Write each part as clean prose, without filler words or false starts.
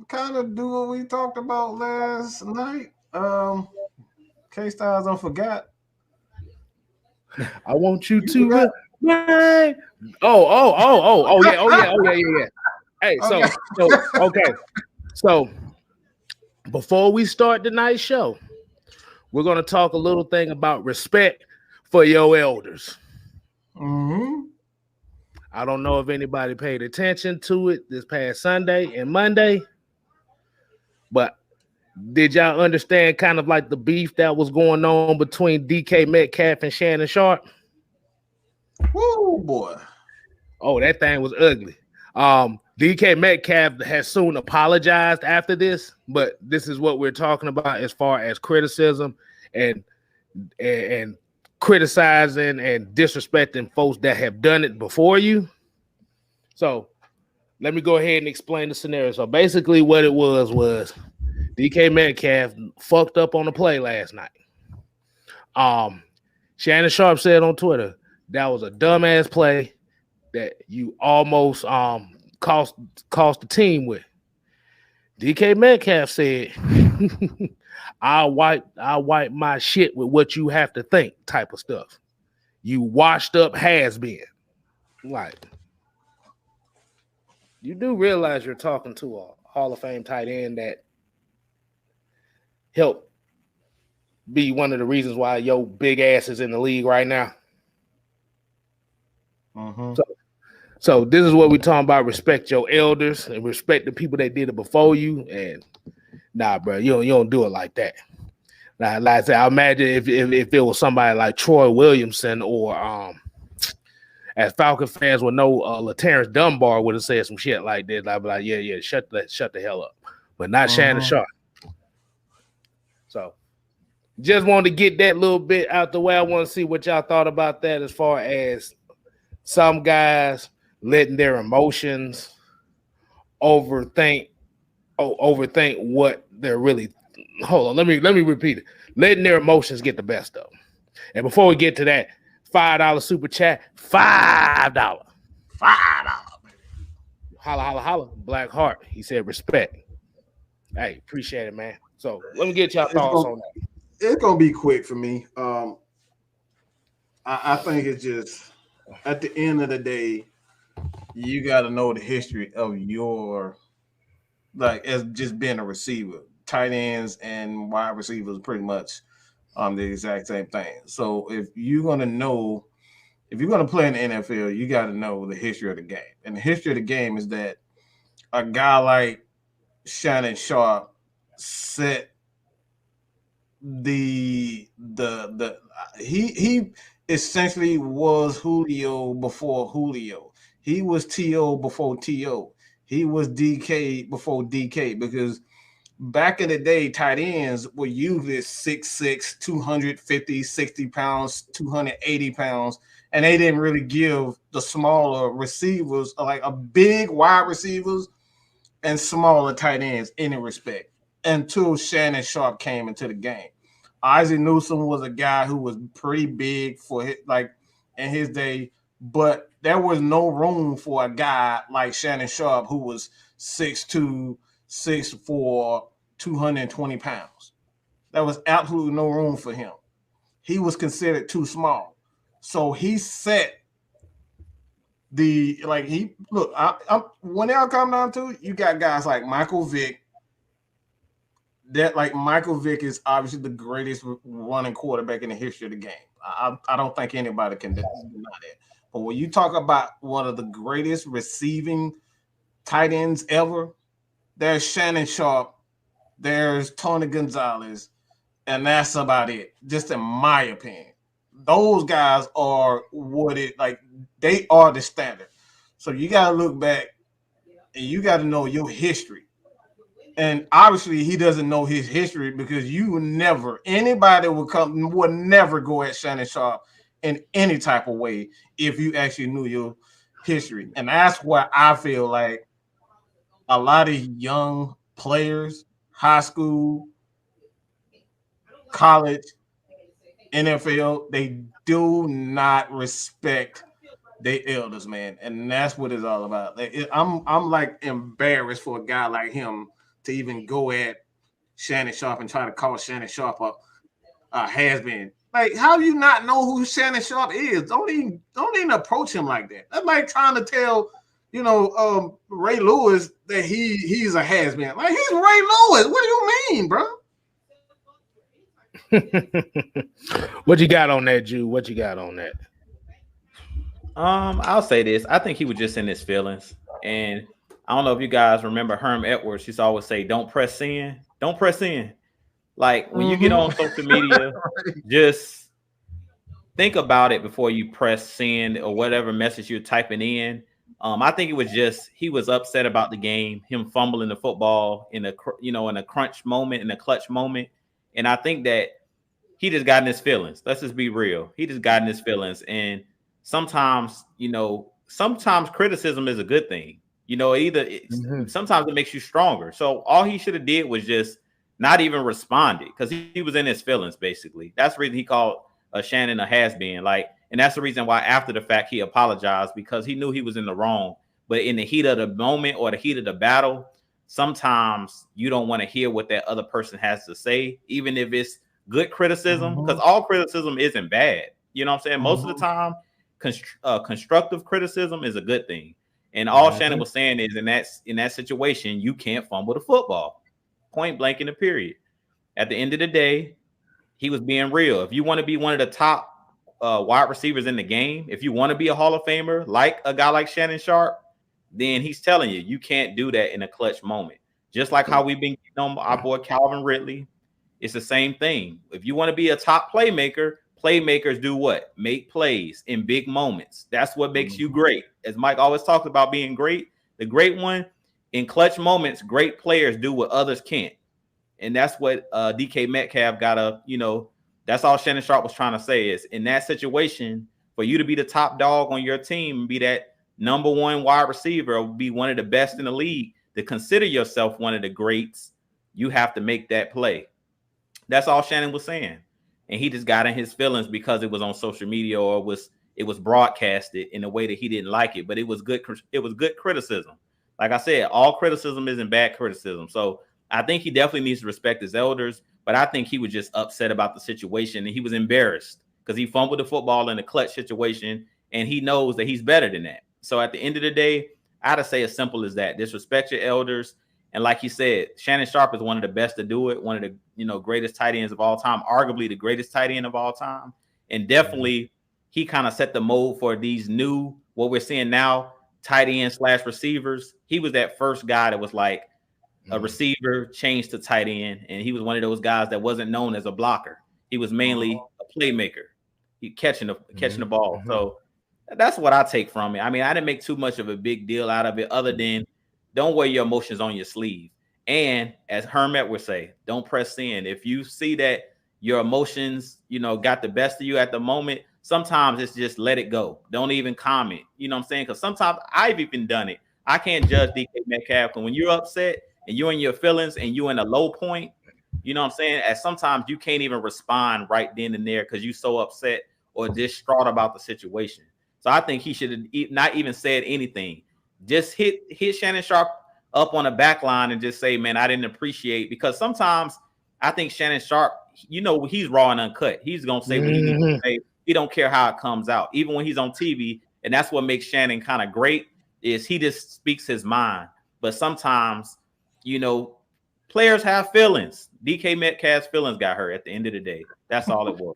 Kind of do what we talked about last night. K Styles, I forgot. I want you You to forgot? remind. Oh, yeah, yeah. Hey, Okay. okay. So before we start tonight's show, we're gonna talk a little thing about respect for your elders. Mm-hmm. I don't know if anybody paid attention to it this past Sunday and Monday, but did y'all understand kind of like the beef that was going on between DK Metcalf and Shannon Sharpe? Woo, boy. Oh, that thing was ugly. DK Metcalf has soon apologized after this, but this is what we're talking about as far as criticism and and criticizing and disrespecting folks that have done it before you. So let me go ahead and explain the scenario. So basically, what it was DK Metcalf fucked up on the play last night. Um, Shannon Sharpe said on Twitter that was a dumbass play that you almost cost the team with. DK Metcalf said, I'll wipe my shit with what you have to think type of stuff. You washed up has been. Like, you do realize you're talking to a Hall of Fame tight end that helped be one of the reasons why your big ass is in the league right now. Mm-hmm. So, so this is what we're talking about. Respect your elders and respect the people that did it before you. And nah, bro, you don't do it like that. Now, like I said, I imagine if it was somebody like Troy Williamson or as Falcon fans would know, Laterrence Dunbar would have said some shit like this. I'd be like, yeah, shut the hell up. But not Shannon Mm-hmm. Sharpe. So just wanted to get that little bit out the way. I want to see what y'all thought about that as far as some guys letting their emotions overthink what they're really. Hold on, let me repeat it. Letting their emotions get the best of them. And before we get to that, $5 super chat, $5. $5. Holla, holla, holla. Black Heart. He said respect. Hey, appreciate it, man. So let me get y'all It's thoughts gonna on that. it's gonna be quick for me. I think it's just at the end of the day, you got to know the history of your like as just being a receiver. Tight ends and wide receivers pretty much the exact same thing. So if you're gonna play in the NFL, you got to know the history of the game. And the history of the game is that a guy like Shannon Sharp set the he essentially was Julio before Julio. He was To before To. He was DK before DK because back in the day, tight ends were usually 6'6", 250, 60 pounds, 280 pounds, and they didn't really give the smaller receivers like a big wide receivers and smaller tight ends any respect until Shannon Sharp came into the game. Isaac Newsom was a guy who was pretty big for his, like in his day, but there was no room for a guy like Shannon Sharp who was 6'2", 6'4", 220 pounds. There was absolutely no room for him. He was considered too small. So he set the like he look. I'm when they all come down to it, you got guys like Michael Vick. That like Michael Vick is obviously the greatest running quarterback in the history of the game. I don't think anybody can deny that. But when you talk about one of the greatest receiving tight ends ever, there's Shannon Sharp, there's Tony Gonzalez, and that's about it. Just in my opinion, those guys are what it like. They are the standard. So you got to look back and you got to know your history. And obviously, he doesn't know his history because you would never, anybody would never go at Shannon Sharp in any type of way if you actually knew your history. And that's why I feel like a lot of young players, high school, college, NFL, they do not respect they elders, man, and that's what it's all about. I'm like embarrassed for a guy like him to even go at Shannon Sharpe and try to call Shannon Sharpe a has been. Like, how do you not know who Shannon Sharpe is? Don't even approach him like that. That's like trying to tell, Ray Lewis that he's a has been. Like, he's Ray Lewis. What do you mean, bro? What you got on that, Jude? What you got on that? I'll say this. I think he was just in his feelings. And I don't know if you guys remember Herm Edwards. He used to always say, don't press in. Don't press in. Like, when you get on social media, just think about it before you press send or whatever message you're typing in. I think it was just he was upset about the game, him fumbling the football in a crunch moment, in a clutch moment. And I think that he just got in his feelings. Let's just be real. He just got in his feelings. And sometimes criticism is a good thing. Sometimes it makes you stronger. So all he should have did was just not even responded because he was in his feelings, basically. That's the reason he called Shannon a has-been. And that's the reason why after the fact he apologized, because he knew he was in the wrong. But in the heat of the moment or the heat of the battle, sometimes you don't want to hear what that other person has to say, even if it's good criticism, because all criticism isn't bad. You know what I'm saying? Most of the time, constructive criticism is a good thing. And all Shannon was saying is in that situation, you can't fumble the football. Point blank in the period. At the end of the day, he was being real. If you want to be one of the top wide receivers in the game, if you want to be a Hall of Famer, like a guy like Shannon Sharpe, then he's telling you can't do that in a clutch moment. Just like how we've been getting on our boy Calvin Ridley. It's the same thing. If you want to be a top playmaker, playmakers do what? Make plays in big moments. That's what makes you great. As Mike always talks about being great, the great one, in clutch moments, great players do what others can't. And that's what DK Metcalf that's all Shannon Sharpe was trying to say is in that situation, for you to be the top dog on your team and be that number one wide receiver or be one of the best in the league, to consider yourself one of the greats, you have to make that play. That's all Shannon was saying. And he just got in his feelings because it was on social media or it was broadcasted in a way that he didn't like it. But it was good. It was good criticism. Like I said, all criticism isn't bad criticism. So I think he definitely needs to respect his elders. But I think he was just upset about the situation. And he was embarrassed because he fumbled the football in a clutch situation. And he knows that he's better than that. So at the end of the day, I had to say as simple as that. Disrespect your elders. And like he said, Shannon Sharpe is one of the best to do it. One of the greatest tight ends of all time, arguably the greatest tight end of all time. And definitely he kind of set the mold for these new, what we're seeing now, tight end / receivers. He was that first guy that was like a receiver changed to tight end. And he was one of those guys that wasn't known as a blocker. He was mainly a playmaker. He catching the ball. So that's what I take from it. I mean, I didn't make too much of a big deal out of it other than don't wear your emotions on your sleeve. And as Hermet would say, don't press in. If you see that your emotions, got the best of you at the moment, sometimes it's just let it go. Don't even comment. You know what I'm saying? Because sometimes I've even done it. I can't judge DK Metcalf. And when you're upset and you're in your feelings and you're in a low point, you know what I'm saying? As sometimes you can't even respond right then and there because you're so upset or distraught about the situation. So I think he should have not even said anything. Just hit Shannon Sharpe up on the back line and just say, man, I didn't appreciate, because sometimes I think Shannon Sharpe, he's raw and uncut. He's going to say what he needs to say. He don't care how it comes out, even when he's on TV. And that's what makes Shannon kind of great is he just speaks his mind. But sometimes, players have feelings. DK Metcalf's feelings got hurt at the end of the day. That's all it was.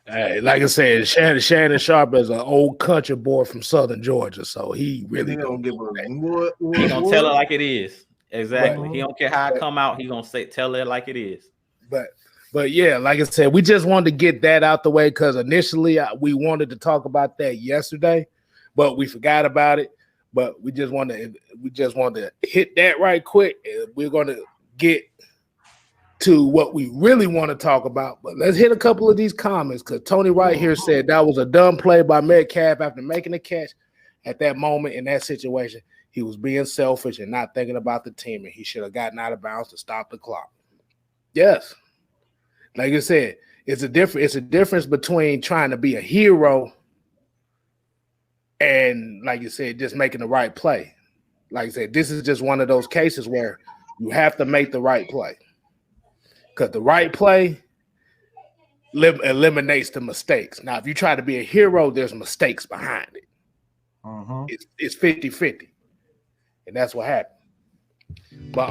Hey, like I said, Shannon Sharpe is an old country boy from Southern Georgia, so he really don't give a He gonna tell it like it is. Exactly. He don't care how it come out. He gonna tell it like it is. But yeah, like I said, we just wanted to get that out the way because initially we wanted to talk about that yesterday, but we forgot about it. But we just wanted to hit that right quick. And we're gonna get to what we really want to talk about, but let's hit a couple of these comments because Tony right here said that was a dumb play by Metcalf after making the catch at that moment in that situation. He was being selfish and not thinking about the team, and he should have gotten out of bounds to stop the clock. Yes, like I said, it's a difference between trying to be a hero And like you said, just making the right play. Like I said, this is just one of those cases where you have to make the right play. Because the right play eliminates the mistakes. Now, if you try to be a hero, there's mistakes behind it. It's 50-50. And that's what happened. But